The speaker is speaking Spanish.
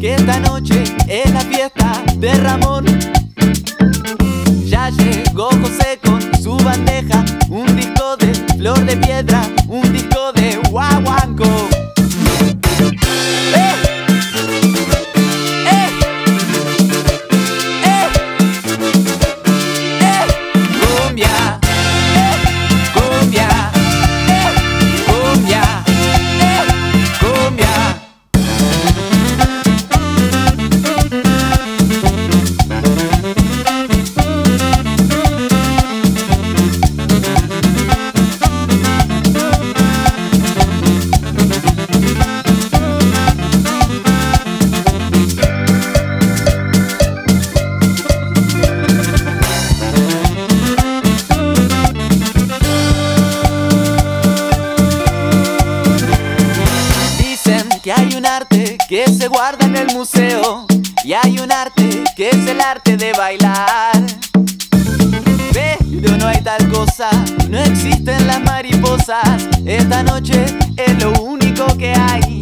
que esta noche es la fiesta de Ramón. Ya llegó José con su bandeja, un disco de Flor de Piedra, un disco de guaguancó. Que hay un arte que se guarda en el museo y hay un arte que es el arte de bailar. Pero no hay tal cosa, no existen las mariposas. Esta noche es lo único que hay.